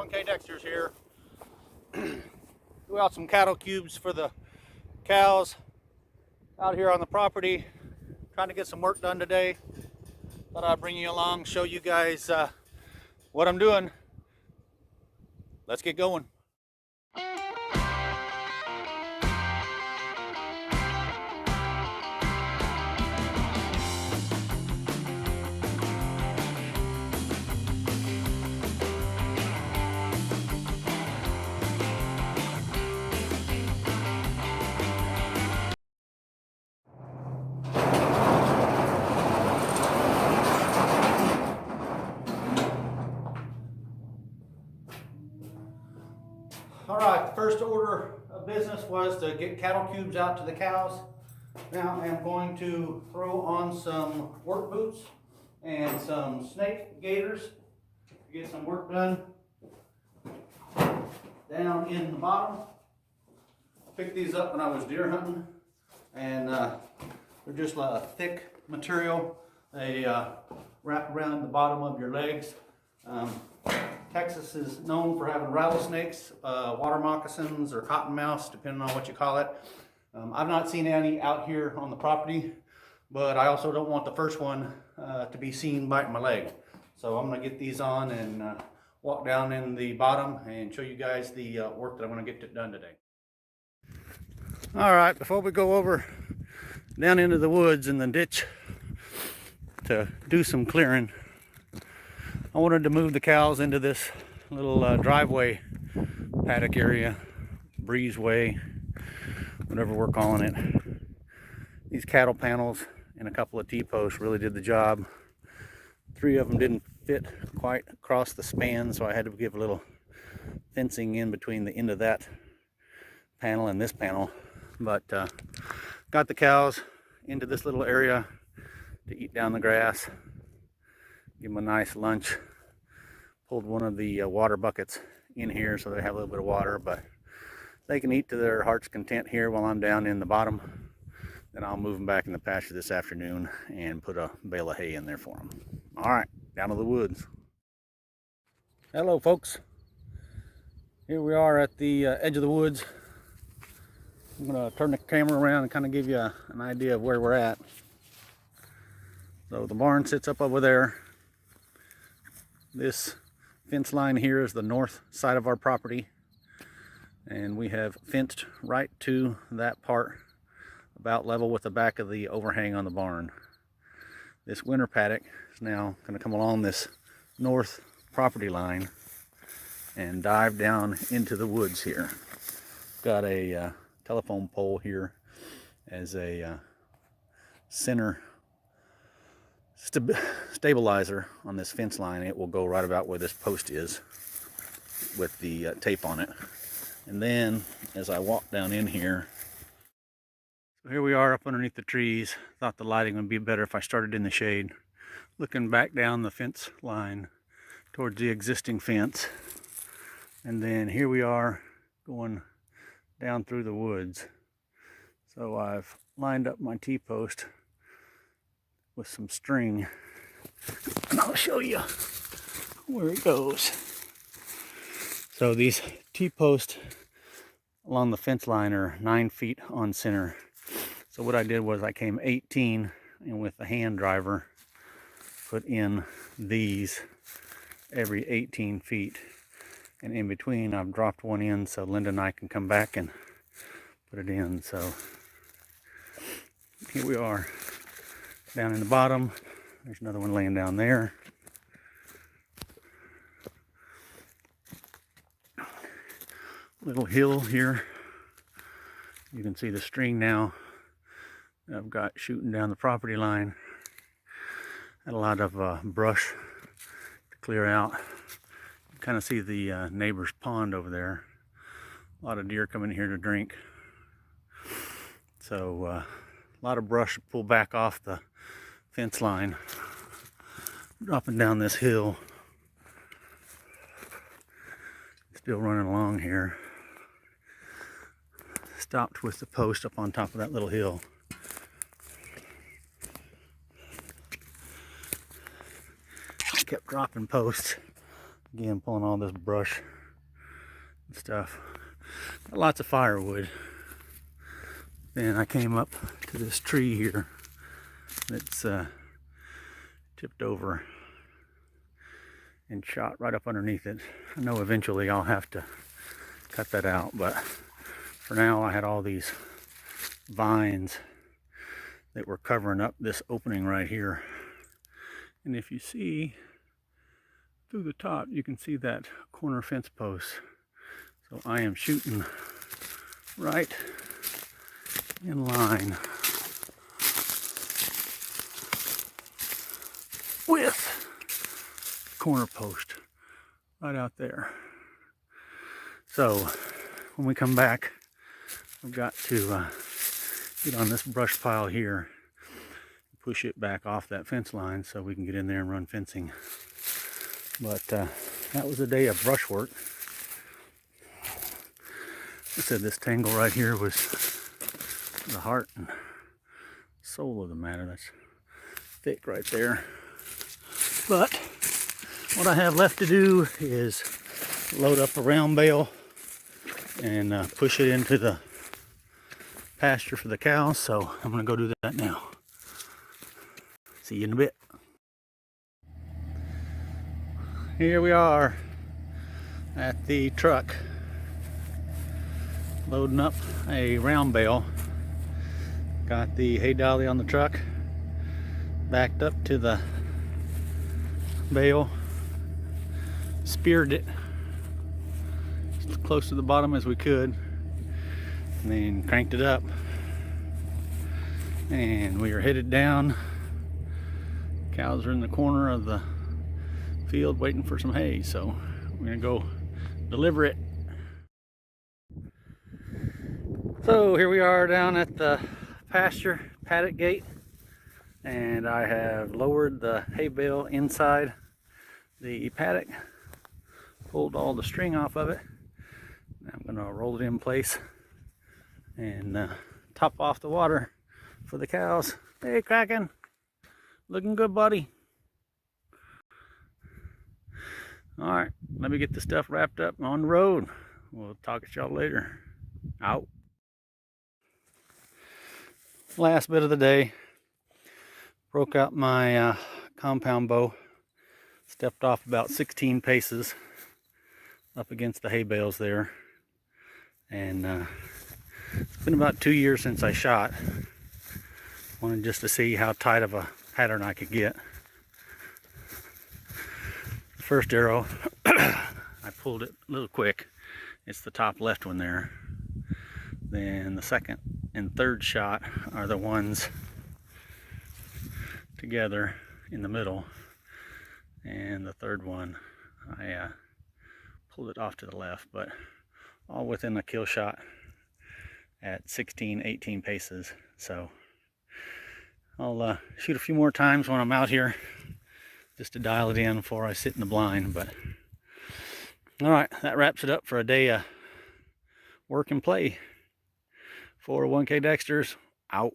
Alan K. Dexter's here. Threw out some cattle cubes for the cows out here on the property. Trying to get some work done today. Thought I'd bring you along, show you guys what I'm doing. Let's get going. All right, first order of business was to get cattle cubes out to the cows. Now I'm going to throw on some work boots and some snake gaiters to get some work done down in the bottom. Picked these up when I was deer hunting, and they're just a thick material. They wrap around the bottom of your legs. Texas is known for having rattlesnakes, water moccasins, or cottonmouths, depending on what you call it. I've not seen any out here on the property, but I also don't want the first one to be seen biting my leg. So I'm going to get these on and walk down in the bottom and show you guys the work that I'm going to get done today. All right, before we go over down into the woods and the ditch to do some clearing, I wanted to move the cows into this little driveway paddock area, breezeway, whatever we're calling it. These cattle panels and a couple of T-posts really did the job. 3 of them didn't fit quite across the span, so I had to give a little fencing in between the end of that panel and this panel. But got the cows into this little area to eat down the grass. Give them a nice lunch. Pulled one of the water buckets in here so they have a little bit of water, but they can eat to their heart's content here while I'm down in the bottom. Then I'll move them back in the pasture this afternoon and put a bale of hay in there for them. All right, down to the woods. Hello, folks. Here we are at the edge of the woods. I'm going to turn the camera around and kind of give you an idea of where we're at. So the barn sits up over there. This fence line here is the north side of our property, and we have fenced right to that part, about level with the back of the overhang on the barn. This winter paddock is now going to come along this north property line and dive down into the woods here. Got a telephone pole here as a center stabilizer on this fence line. It will go right about where this post is with the tape on it. And then as I walk down in here, so here we are up underneath the trees. Thought the lighting would be better if I started in the shade, looking back down the fence line towards the existing fence. And then here we are going down through the woods. So I've lined up my T-post with some string, and I'll show you where it goes. So these T-posts along the fence line are 9 feet on center. So what I did was I came 18 and with the hand driver put in these every 18 feet, and in between I've dropped one in so Linda and I can come back and put it in. So here we are down in the bottom. There's another one laying down there. Little hill here. You can see the string now that I've got shooting down the property line. Had a lot of brush to clear out. You kind of see the neighbor's pond over there. A lot of deer coming here to drink. So a lot of brush to pull back off the fence line, dropping down this hill. Still running along here. Stopped with the post up on top of that little hill. I kept dropping posts Again, pulling all this brush and stuff. Got lots of firewood. Then I came up to this tree here that's tipped over and shot right up underneath it. I know eventually I'll have to cut that out, but for now I had all these vines that were covering up this opening right here. And if you see through the top, you can see that corner fence post. So I am shooting right in line with corner post right out there. So when we come back, I've got to get on this brush pile here, push it back off that fence line so we can get in there and run fencing. But that was a day of brush work. I said this tangle right here was the heart and soul of the matter. That's thick right there. But what I have left to do is load up a round bale and push it into the pasture for the cows. So I'm going to go do that now. See you in a bit. Here we are at the truck, loading up a round bale. Got the hay dolly on the truck, backed up to the bale, speared it as close to the bottom as we could, and then cranked it up. And we are headed down. Cows are in the corner of the field waiting for some hay, so we're gonna go deliver it. So here we are down at the pasture paddock gate, and I have lowered the hay bale inside the paddock, pulled all the string off of it. Now I'm gonna roll it in place and top off the water for the cows. Hey, Kraken, looking good, buddy. All right, let me get the stuff wrapped up on the road. We'll talk to y'all later. Out. Last bit of the day. Broke out my compound bow. Stepped off about 16 paces up against the hay bales there. And it's been about 2 years since I shot. Wanted just to see how tight of a pattern I could get. First arrow, I pulled it a little quick. It's the top left one there. Then the second and third shot are the ones together in the middle. And the third one, I pulled it off to the left, but all within a kill shot at 16, 18 paces. So I'll shoot a few more times when I'm out here, just to dial it in before I sit in the blind. But all right, that wraps it up for a day of work and play for 1K Dexter's. Out.